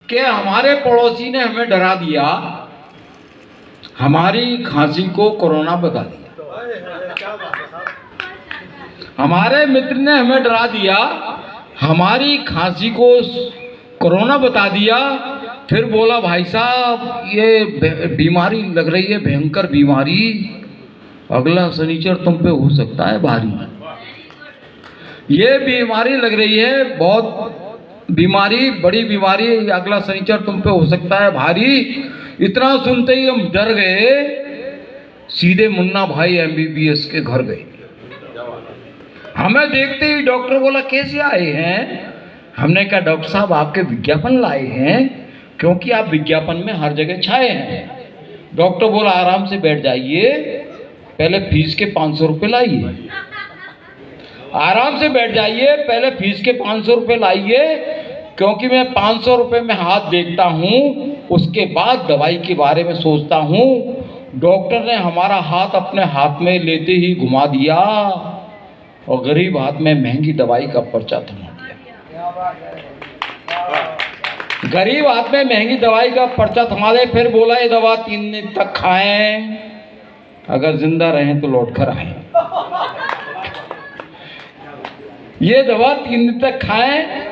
कि हमारे पड़ोसी ने हमें डरा दिया, हमारी खांसी को कोरोना बता दिया। हमारे मित्र ने हमें डरा दिया, हमारी खांसी को कोरोना बता दिया। फिर बोला भाई साहब ये बीमारी लग रही है, भयंकर बीमारी, अगला शनिचर तुम पे हो सकता है भारी। ये बीमारी लग रही है, बहुत बीमारी, बड़ी बीमारी, अगला शनिचर तुम पे हो सकता है भारी। इतना सुनते ही हम डर गए, सीधे मुन्ना भाई एमबीबीएस के घर गए। हमें देखते ही डॉक्टर बोला कैसे आए हैं? हमने कहा डॉक्टर साहब आपके विज्ञापन लाए हैं, क्योंकि आप विज्ञापन में हर जगह छाए हैं। डॉक्टर बोला आराम से बैठ जाइए, पहले फीस के 500 रुपये लाइए। आराम से बैठ जाइए, पहले फीस के 500 रुपये लाइए, क्योंकि मैं 500 रुपये में हाथ देखता हूँ, उसके बाद दवाई के बारे में सोचता हूँ। डॉक्टर ने हमारा हाथ अपने हाथ में लेते ही घुमा दिया और गरीब हाथ में महंगी दवाई का पर्चा थमा दिया। गरीब हाथ में महंगी दवाई का पर्चा थमा दे। फिर बोला ये दवा 3 दिन तक खाएं, अगर जिंदा रहें तो लौट कर आए। ये दवा 3 दिन तक खाएं,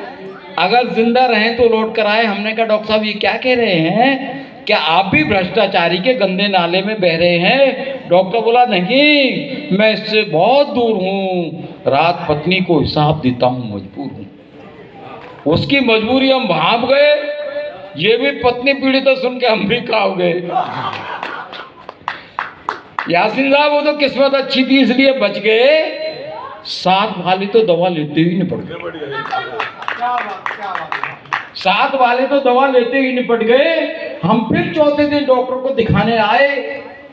अगर जिंदा रहें तो लौट कर आए। हमने कहा डॉक्टर साहब ये क्या कह रहे हैं, क्या आप भी भ्रष्टाचारी के गंदे नाले में बह रहे हैं? डॉक्टर बोला नहीं, मैं इससे बहुत दूर हूँ, रात पत्नी को हिसाब देता हूँ, मजबूर हूँ। उसकी मजबूरी हम भाप गए, ये भी पत्नी पीड़ित तो सुन के हम भी काव गए। यासीन साहब वो तो किस्मत अच्छी थी इसलिए बच गए, साथ वाले तो दवा लेते ही निपट गए। साथ वाले तो दवा लेते ही निपट गए। हम फिर चौथे दिन डॉक्टर को दिखाने आए।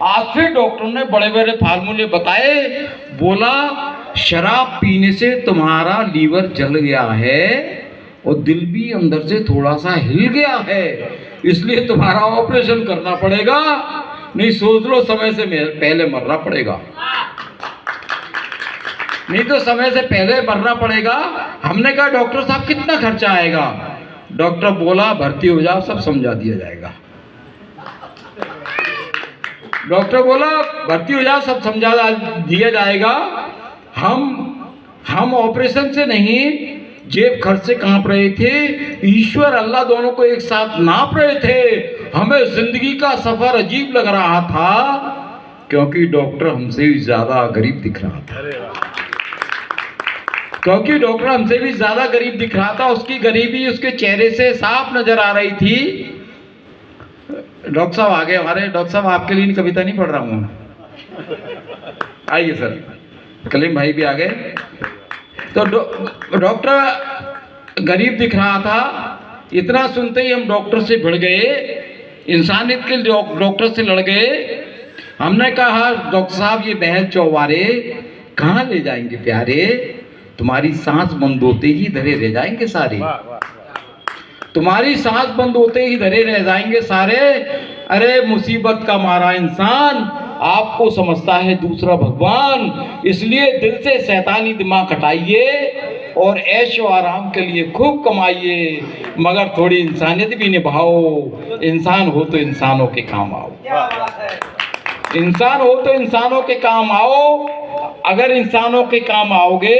आज फिर डॉक्टर ने बड़े बड़े फार्मूले बताए। बोला शराब पीने से तुम्हारा लीवर जल गया है और दिल भी अंदर से थोड़ा सा हिल गया है, इसलिए तुम्हारा ऑपरेशन करना पड़ेगा, नहीं सोच लो समय से पहले मरना पड़ेगा, नहीं तो समय से पहले मरना पड़ेगा। हमने कहा डॉक्टर साहब कितना खर्चा आएगा? डॉक्टर बोला भर्ती हो जाओ, सब समझा दिया जाएगा। डॉक्टर बोला भर्ती हो जाओ, सब समझा दिया जाएगा। हम ऑपरेशन से नहीं, जेब खर्च से कांप रहे थे, ईश्वर अल्लाह दोनों को एक साथ नाप रहे थे। हमें जिंदगी का सफर अजीब लग रहा था, क्योंकि डॉक्टर हमसे भी ज्यादा गरीब दिख रहा था। क्योंकि डॉक्टर हमसे भी ज्यादा गरीब दिख रहा था, उसकी गरीबी उसके चेहरे से साफ नजर आ रही थी। डॉक्टर साहब आ गए हमारे। डॉक्टर साहब आपके लिए कविता नहीं पढ़ रहा हूँ, आइए सर। कलीम भाई भी आ गए। तो डॉक्टर गरीब दिख रहा था। इतना सुनते ही हम डॉक्टर से भिड़ गए, इंसानियत के डॉक्टर से लड़ गए। हमने कहा डॉक्टर साहब ये बहल चौबारे कहाँ ले जाएंगे प्यारे, तुम्हारी सांस बंद होते ही धरे रह जाएंगे सारे, तुम्हारी सांस बंद होते ही धरे रह जाएंगे सारे। अरे मुसीबत का मारा इंसान आपको समझता है दूसरा भगवान, इसलिए दिल से शैतानी दिमाग हटाइए और ऐशो आराम के लिए खूब कमाइए, मगर थोड़ी इंसानियत भी निभाओ। इंसान हो तो इंसानों के काम आओ, इंसान हो तो इंसानों के काम आओ। अगर इंसानों के काम आओगे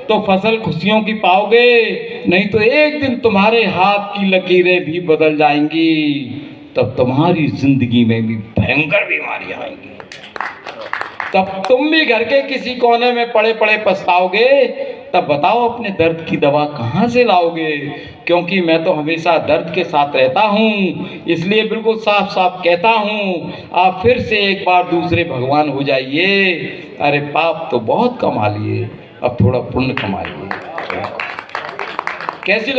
तो फसल खुशियों की पाओगे, नहीं तो एक दिन तुम्हारे हाथ की लकीरें भी बदल जाएंगी, तब तुम्हारी जिंदगी में भी भयंकर बीमारियां आएंगी। तब तुम भी घर के किसी कोने में पड़े पड़े पछताओगे। तब बताओ अपने दर्द की दवा कहाँ से लाओगे? क्योंकि मैं तो हमेशा दर्द के साथ रहता हूँ, इसलिए बिल्कुल साफ साफ कहता हूँ, आप फिर से एक बार दूसरे भगवान हो जाइए। अरे पाप तो बहुत कमा लिए, अब थोड़ा पुण्य कमाइए। कैसी